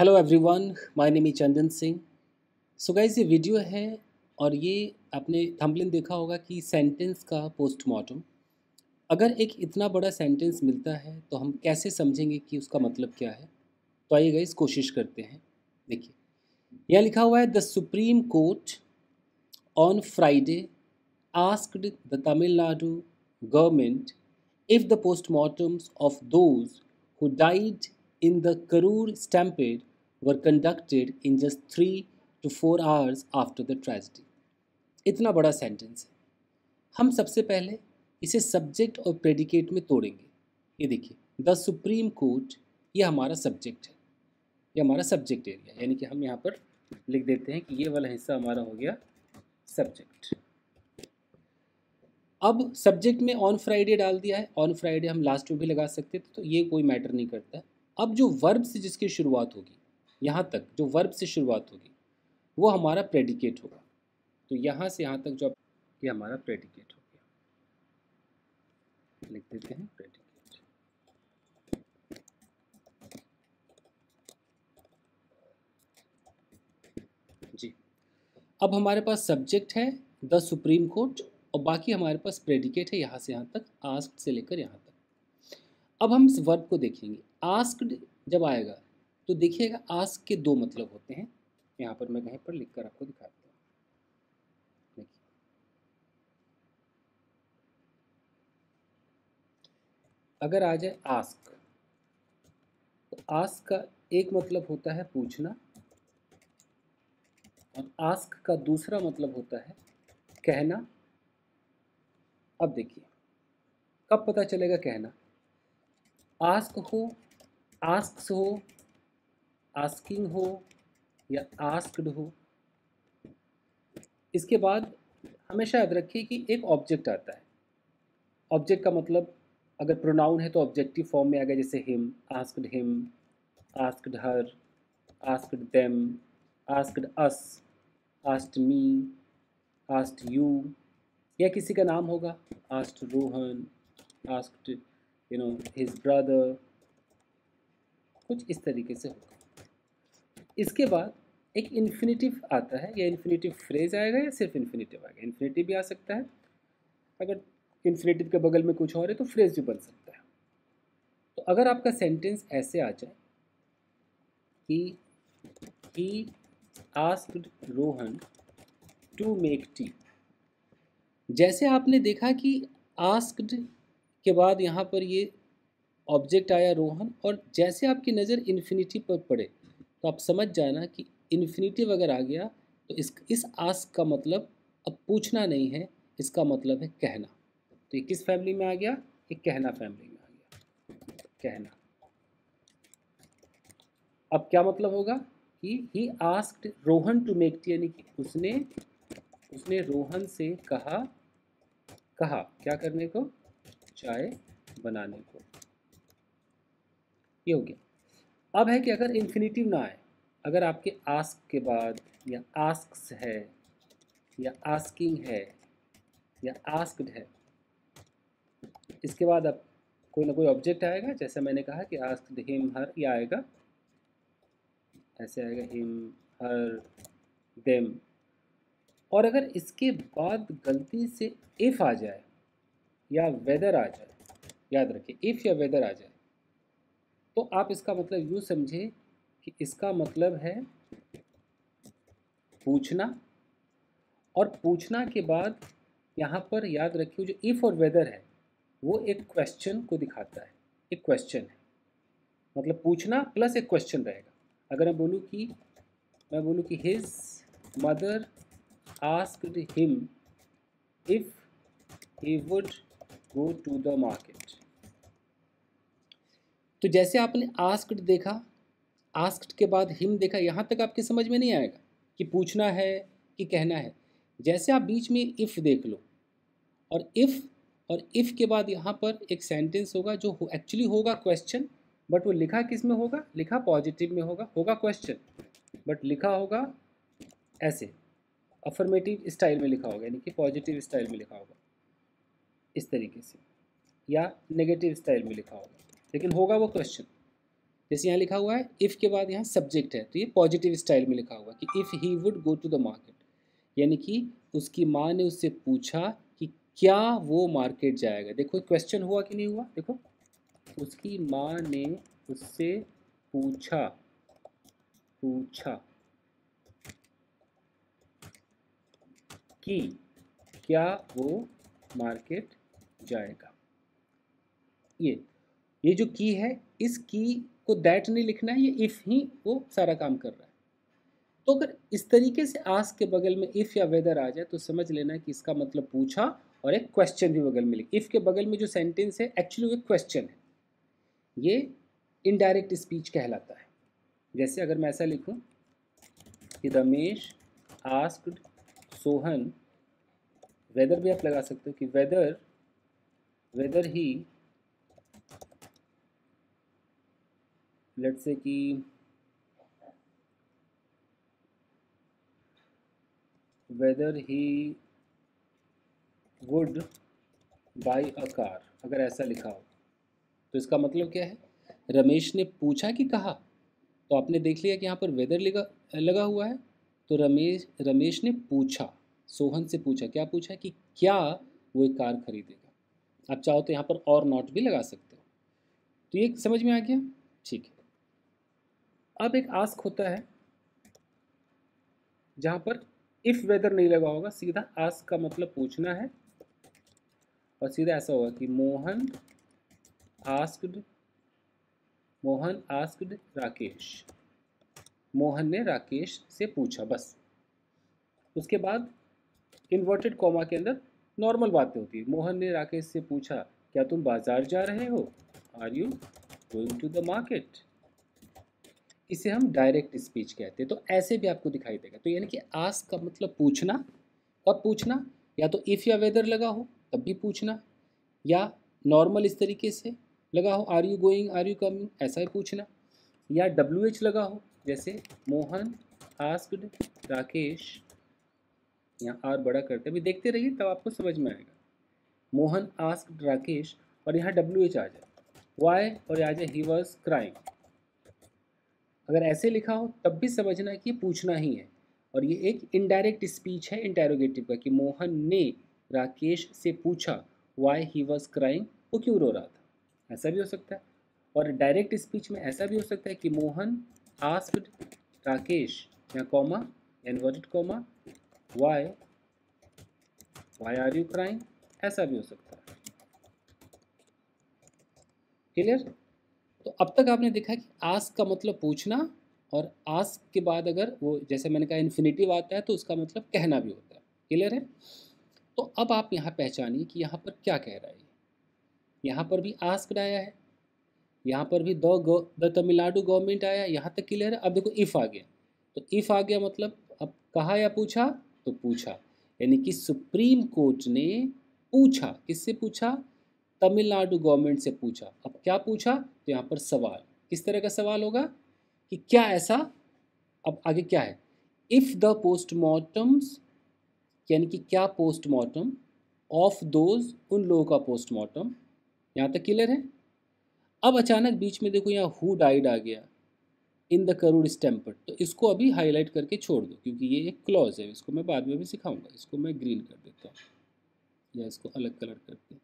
Hello everyone, my name is Chandan Singh. So guys, ये video है और ये आपने थंबनेल देखा होगा कि सेंटेंस का पोस्टमार्टम। अगर एक इतना बड़ा सेंटेंस मिलता है तो हम कैसे समझेंगे कि उसका मतलब क्या है। तो आइए गाइस कोशिश करते हैं। देखिए, यहाँ लिखा हुआ है the supreme court on Friday asked the Tamil Nadu government if the postmortems of those who died in the Karur stampede were conducted in just 3 to 4 hours after the tragedy। इतना बड़ा सेंटेंस है। हम सबसे पहले इसे सब्जेक्ट और प्रेडिकेट में तोड़ेंगे। ये देखिए, द सुप्रीम कोर्ट, ये हमारा सब्जेक्ट है, ये हमारा सब्जेक्ट एरिया, यानी कि हम यहाँ पर लिख देते हैं कि ये वाला हिस्सा हमारा हो गया सब्जेक्ट। अब सब्जेक्ट में ऑन फ्राइडे डाल दिया है। ऑन फ्राइडे हम लास्ट में भी लगा सकते थे, तो ये कोई मैटर नहीं करता है। अब जो वर्ब से जिसकी शुरुआत होगी, यहाँ तक जो वर्ब से शुरुआत होगी वो हमारा प्रेडिकेट होगा। तो यहाँ से यहाँ तक जो ये हमारा प्रेडिकेट हो गया, लिख देते हैं प्रेडिकेट। जी, अब हमारे पास सब्जेक्ट है द सुप्रीम कोर्ट और बाकी हमारे पास प्रेडिकेट है यहाँ से यहाँ तक, आस्क्ड से लेकर यहाँ तक। अब हम इस वर्ब को देखेंगे। आस्क्ड जब आएगा तो देखिएगा आस्क के दो मतलब होते हैं। यहाँ पर मैं कहीं पर लिखकर आपको दिखाता हूँ। देखिए, अगर आ जाए आस्क, तो आस्क का एक मतलब होता है पूछना और आस्क का दूसरा मतलब होता है कहना। अब देखिए, कब पता चलेगा कहना? आस्क हो, आस्क्स हो, आस्किंग हो या आस्क्ड हो, इसके बाद हमेशा याद रखिए कि एक ऑब्जेक्ट आता है। ऑब्जेक्ट का मतलब अगर प्रोनाउन है तो ऑब्जेक्टिव फॉर्म में आ गया, जैसे him, asked her, asked them, asked us, asked me, asked you, या किसी का नाम होगा, asked Rohan, asked his brother, कुछ इस तरीके से होगा। इसके बाद एक इन्फिनेटिव आता है, या इन्फिनेटिव फ्रेज आएगा या सिर्फ इन्फिनेटिव आएगा। इन्फिनेटिव भी आ सकता है, अगर इन्फिनेटिव के बगल में कुछ और है तो फ्रेज भी बन सकता है। तो अगर आपका सेंटेंस ऐसे आ जाए कि he asked Rohan to make tea, जैसे आपने देखा कि आस्क्ड के बाद यहाँ पर ये ऑब्जेक्ट आया रोहन, और जैसे आपकी नज़र इन्फिनेटिव पर पड़े तो आप समझ जाना कि इन्फिनेटिव अगर आ गया तो इस आस्क का मतलब अब पूछना नहीं है, इसका मतलब है कहना। तो ये किस फैमिली में आ गया? ये कहना फैमिली में आ गया, कहना। अब क्या मतलब होगा कि he asked Rohan to make tea, यानी कि उसने रोहन से कहा क्या करने को? चाय बनाने को। ये हो गया। अब है कि अगर इन्फिनेटिव ना आए, अगर आपके आस्क के बाद या आस्क्स है या आस्किंग है या आस्क्ड है, इसके बाद अब कोई ना कोई ऑब्जेक्ट आएगा। जैसे मैंने कहा कि आस्क्ड हिम हर, ये आएगा, ऐसे आएगा हिम हर देम। और अगर इसके बाद गलती से इफ़ आ जाए या वेदर आ जाए, याद रखिए इफ़ या वेदर आ जाए, तो आप इसका मतलब यूँ समझे कि इसका मतलब है पूछना। और पूछना के बाद यहाँ पर याद रखिए जो इफ़ और वेदर है वो एक क्वेश्चन को दिखाता है। एक क्वेश्चन है, मतलब पूछना प्लस एक क्वेश्चन रहेगा। अगर मैं बोलूँ कि his mother asked him if he would go to the market. तो जैसे आपने आस्क्ड देखा, आस्क्ड के बाद हिम देखा, यहाँ तक आपके समझ में नहीं आएगा कि पूछना है कि कहना है। जैसे आप बीच में इफ़ देख लो, और इफ़ के बाद यहाँ पर एक सेंटेंस होगा जो एक्चुअली होगा क्वेश्चन, बट वो लिखा किस में होगा? लिखा पॉजिटिव में होगा क्वेश्चन, बट लिखा होगा ऐसे अफर्मेटिव स्टाइल में लिखा होगा, यानी कि पॉजिटिव स्टाइल में लिखा होगा इस तरीके से, या नेगेटिव स्टाइल में लिखा होगा, लेकिन होगा वो क्वेश्चन। जैसे यहाँ लिखा हुआ है इफ़ के बाद यहाँ सब्जेक्ट है, तो ये पॉजिटिव स्टाइल में लिखा हुआ कि if he would go to the market, यानी कि उसकी माँ ने उससे पूछा कि क्या वो मार्केट जाएगा। देखो क्वेश्चन हुआ कि नहीं हुआ, देखो उसकी माँ ने उससे पूछा पूछा कि क्या वो मार्केट जाएगा। ये जो की है, इस की को दैट नहीं लिखना है, ये इफ़ ही वो सारा काम कर रहा है। तो अगर इस तरीके से आस्क के बगल में इफ़ या वेदर आ जाए तो समझ लेना कि इसका मतलब पूछा, और एक क्वेश्चन भी बगल में लिख। इफ़ के बगल में जो सेंटेंस है एक्चुअली वो क्वेश्चन है, ये इनडायरेक्ट स्पीच कहलाता है। जैसे अगर मैं ऐसा लिखूं कि रमेश आस्क्ड सोहन, वेदर भी आप लगा सकते हो कि वेदर ही, लेट्स से कि weather he would buy a car, अगर ऐसा लिखा हो तो इसका मतलब क्या है, रमेश ने पूछा कि कहा। तो आपने देख लिया कि यहाँ पर वेदर लगा हुआ है, तो रमेश ने पूछा, सोहन से पूछा, क्या पूछा कि क्या वो एक कार खरीदेगा। आप चाहो तो यहाँ पर और नॉट भी लगा सकते हो। तो ये समझ में आ गया, ठीक है। अब एक आस्क होता है जहाँ पर इफ़ वेदर नहीं लगा होगा, सीधा आस्क का मतलब पूछना है, और सीधा ऐसा होगा कि मोहन आस्क्ड राकेश, मोहन ने राकेश से पूछा, बस। उसके बाद इन्वर्टेड कॉमा के अंदर नॉर्मल बातें होती है। मोहन ने राकेश से पूछा, क्या तुम बाजार जा रहे हो, are you going to the market. इसे हम डायरेक्ट स्पीच कहते हैं। तो ऐसे भी आपको दिखाई देगा। तो यानी कि आस्क का मतलब पूछना। कब पूछना, या तो इफ़ या वेदर लगा हो तब भी पूछना, या नॉर्मल इस तरीके से लगा हो, are you going, are you coming, ऐसा ही पूछना, या WH लगा हो, जैसे मोहन आस्क्ड राकेश, यहाँ आर बड़ा करते अभी देखते रहिए तब आपको समझ में आएगा। मोहन आस्क्ड राकेश, और यहाँ WH आ जाए, वाई और आ जाए ही वॉज क्राइंग। अगर ऐसे लिखा हो तब भी समझना कि ये पूछना ही है, और ये एक इनडायरेक्ट स्पीच है इंटेरोगेटिव का, कि मोहन ने राकेश से पूछा वाई ही वॉज क्राइंग, वो क्यों रो रहा था, ऐसा भी हो सकता है। और डायरेक्ट स्पीच में ऐसा भी हो सकता है कि मोहन आस्क्ड राकेश, या comma, inverted comma, why are you crying, ऐसा भी हो सकता है। क्लियर। तो अब तक आपने देखा कि आस्क का मतलब पूछना, और आस्क के बाद अगर वो जैसे मैंने कहा इन्फिनेटिव आता है तो उसका मतलब कहना भी होता है। क्लियर है। तो अब आप यहाँ पहचानिए कि यहाँ पर क्या कह रहा है। यहाँ पर भी आस्क्ड आया है, यहाँ पर भी द तमिलनाडु गवर्नमेंट आया, यहाँ तक क्लियर है। अब देखो इफ़ आ गया, तो इफ़ आ गया मतलब अब कहा या पूछा, तो पूछा, यानी कि सुप्रीम कोर्ट ने पूछा, किससे पूछा, तमिलनाडु गवर्नमेंट से पूछा। अब क्या पूछा, तो यहाँ पर सवाल, किस तरह का सवाल होगा कि क्या ऐसा, अब आगे क्या है, इफ़ द पोस्टमार्टम्स, यानी कि क्या पोस्टमार्टम, ऑफ दोज, उन लोगों का पोस्टमार्टम, यहाँ तक क्लियर है। अब अचानक बीच में देखो यहाँ हु डाइड आ गया, इन द करूड़ स्टैम्पर्ड, तो इसको अभी हाईलाइट करके छोड़ दो क्योंकि ये एक क्लॉज है, इसको मैं बाद में भी सिखाऊंगा। इसको मैं ग्रीन कर देता हूँ, या इसको अलग कलर करते हैं।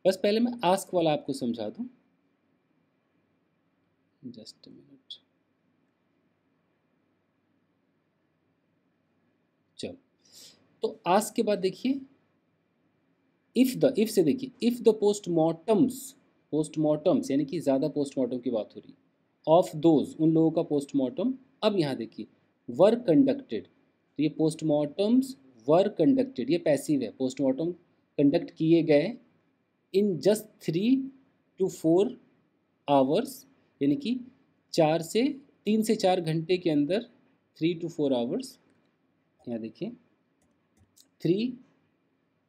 बस पहले मैं आस्क वाला आपको समझा दूँ, जस्ट अ मिनट। चलो, तो आस्क के बाद देखिए इफ़ से देखिए, इफ़ द पोस्टमार्टम्स यानी कि ज़्यादा पोस्टमार्टम की बात हो रही है, ऑफ दोज, उन लोगों का पोस्टमार्टम। अब यहाँ देखिए वर कंडक्टेड, तो ये पोस्टमार्टम्स वर कंडक्टेड, ये पैसिव है, पोस्टमार्टम कंडक्ट किए गए इन जस्ट 3 to 4 आवर्स, यानी कि 3 से 4 घंटे के अंदर, 3 to 4 आवर्स। यहाँ देखिए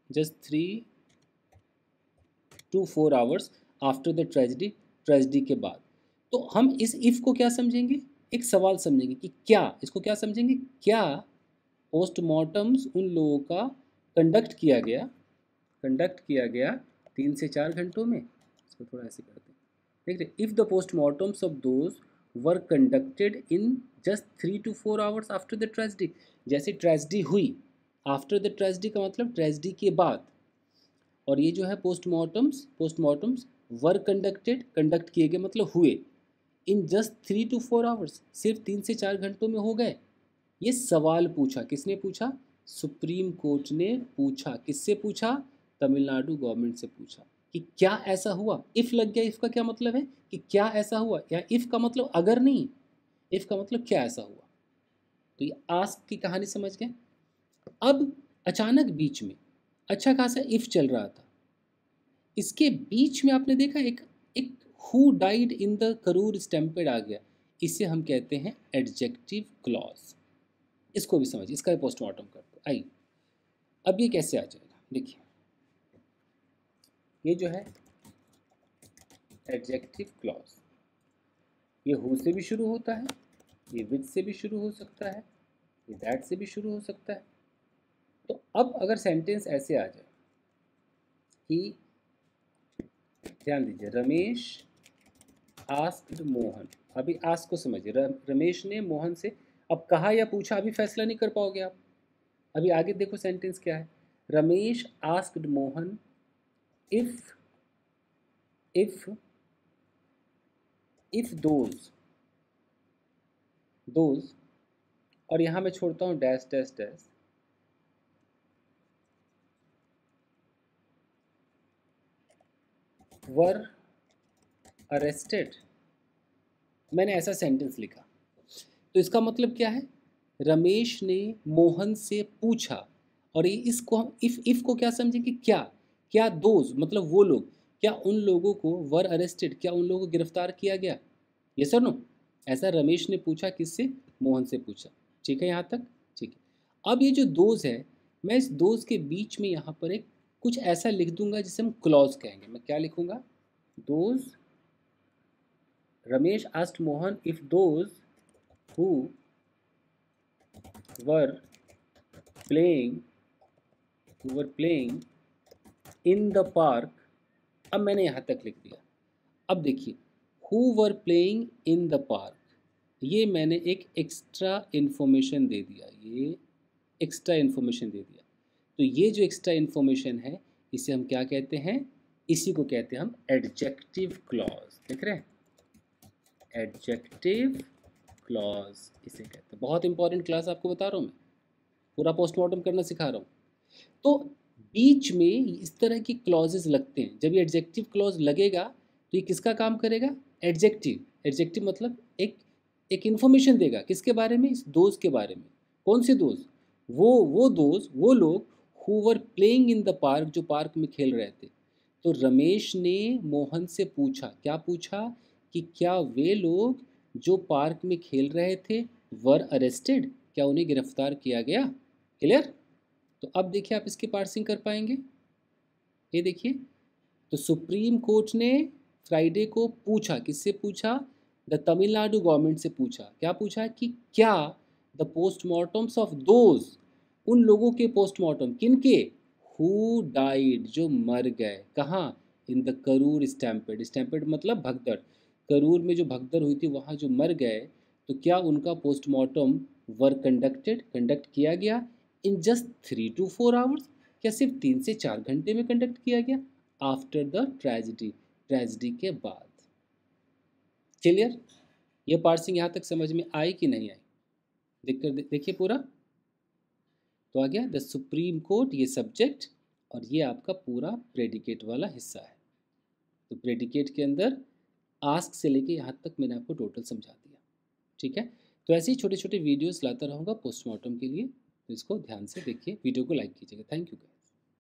just 3 to 4 hours after the tragedy के बाद। तो हम इस इफ़ को क्या समझेंगे, एक सवाल समझेंगे कि क्या, इसको क्या समझेंगे, क्या पोस्टमार्टम्स उन लोगों का कंडक्ट किया गया 3 से 4 घंटों में। इसको थोड़ा ऐसे करते हैं, देख रहे, if the postmortems of those were conducted in just 3 to 4 hours after the tragedy. जैसे ट्रेजिडी हुई, आफ्टर द ट्रेजिडी का मतलब ट्रेजिडी के बाद, और ये जो है पोस्टमार्टम्स वर कंडक्टेड, कंडक्ट किए गए मतलब हुए, इन जस्ट 3 to 4 आवर्स, सिर्फ 3 से 4 घंटों में हो गए। ये सवाल पूछा, किसने पूछा? सुप्रीम कोर्ट ने पूछा। किससे पूछा? तमिलनाडु गवर्नमेंट से पूछा कि क्या ऐसा हुआ। इफ़ लग गया, इफ़ का क्या मतलब है कि क्या ऐसा हुआ, या इफ़ का मतलब अगर नहीं, इफ़ का मतलब क्या ऐसा हुआ। तो ये आस्क की कहानी समझ गए। अब अचानक बीच में अच्छा खासा इफ़ चल रहा था, इसके बीच में आपने देखा एक एक who died in the Karur stampede आ गया। इसे हम कहते हैं एडजेक्टिव क्लॉज। इसको भी समझिए, इसका भी पोस्टमार्टम करते आइए। अब ये कैसे आ जाएगा, देखिए ये जो है एडजेक्टिव क्लॉज, ये हु से भी शुरू होता है, ये विच से भी शुरू हो सकता है, ये दैट से भी शुरू हो सकता है। तो अब अगर सेंटेंस ऐसे आ जाए कि, ध्यान दीजिए, रमेश आस्क्ड मोहन, अभी आस्क को समझिए, रमेश ने मोहन से अब कहा या पूछा, अभी फैसला नहीं कर पाओगे आप। अभी आगे देखो सेंटेंस क्या है। Ramesh asked Mohan if if if those, और यहां मैं छोड़ता हूं dash dash dash, were arrested. मैंने ऐसा सेंटेंस लिखा, तो इसका मतलब क्या है? रमेश ने मोहन से पूछा, और ये इसको हम इफ को क्या समझेंगे? क्या क्या दोज मतलब वो लोग, क्या उन लोगों को वर अरेस्टेड, क्या उन लोगों को गिरफ्तार किया गया? ये सर नो, ऐसा रमेश ने पूछा, किससे? मोहन से पूछा। ठीक है यहाँ तक? ठीक है। अब ये जो दोज है, मैं इस दोज के बीच में यहाँ पर एक कुछ ऐसा लिख दूंगा जिसे हम क्लॉज कहेंगे। मैं क्या लिखूंगा? Those, Ramesh asked Mohan if those who were playing in the park। अब मैंने यहाँ तक लिख दिया। अब देखिए, who were playing in the park, ये मैंने एक एक्स्ट्रा इन्फॉर्मेशन दे दिया, ये एक्स्ट्रा इन्फॉर्मेशन दे दिया। तो ये जो एक्स्ट्रा इन्फॉर्मेशन है, इसे हम क्या कहते हैं? इसी को कहते हैं हम एडजेक्टिव क्लॉज। देख रहे हैं, एडजेक्टिव क्लॉज इसे कहते हैं। बहुत इंपॉर्टेंट क्लास आपको बता रहा हूँ मैं, पूरा पोस्टमार्टम करना सिखा रहा हूँ। तो बीच में इस तरह की क्लॉजेस लगते हैं। जब ये एडजेक्टिव क्लॉज लगेगा तो ये किसका काम करेगा? एडजेक्टिव। एडजेक्टिव मतलब एक इन्फॉर्मेशन देगा, किसके बारे में? इस दोस्त के बारे में। कौन से दोस्त? वो दोस्त, वो लोग who were playing in the park, जो पार्क में खेल रहे थे। तो रमेश ने मोहन से पूछा, क्या पूछा? कि क्या वे लोग जो पार्क में खेल रहे थे वर अरेस्टेड, क्या उन्हें गिरफ्तार किया गया? क्लियर? तो अब देखिए आप इसकी पार्सिंग कर पाएंगे। ये देखिए, तो सुप्रीम कोर्ट ने फ्राइडे को पूछा, किससे पूछा? द तमिलनाडु गवर्नमेंट से पूछा। क्या पूछा? कि क्या द पोस्टमार्टम्स ऑफ दोज, उन लोगों के पोस्टमार्टम, किनके? हु डाइड, जो मर गए। कहाँ? इन द करूर स्टैम्पेड। स्टैम्पेड मतलब भगदड़। करूर में जो भगदड़ हुई थी वहाँ जो मर गए, तो क्या उनका पोस्टमार्टम वर कंडक्टेड, कंडक्ट किया गया इन जस्ट 3 to 4 आवर्स, क्या सिर्फ 3 से 4 घंटे में कंडक्ट किया गया? आफ्टर द ट्रेजिडी, ट्रेजिडी के बाद। क्लियर? ये पार्सिंग यहाँ तक समझ में आई कि नहीं आई? देखकर देखिए पूरा। तो आ गया द सुप्रीम कोर्ट, ये सब्जेक्ट, और ये आपका पूरा प्रेडिकेट वाला हिस्सा है। तो प्रेडिकेट के अंदर आस्क से लेके यहाँ तक मैंने आपको टोटल समझा दिया। ठीक है? तो ऐसे ही छोटे छोटे वीडियोस लाता रहूँगा पोस्टमार्टम के लिए, तो इसको ध्यान से देखिए, वीडियो को लाइक कीजिएगा। Thank you.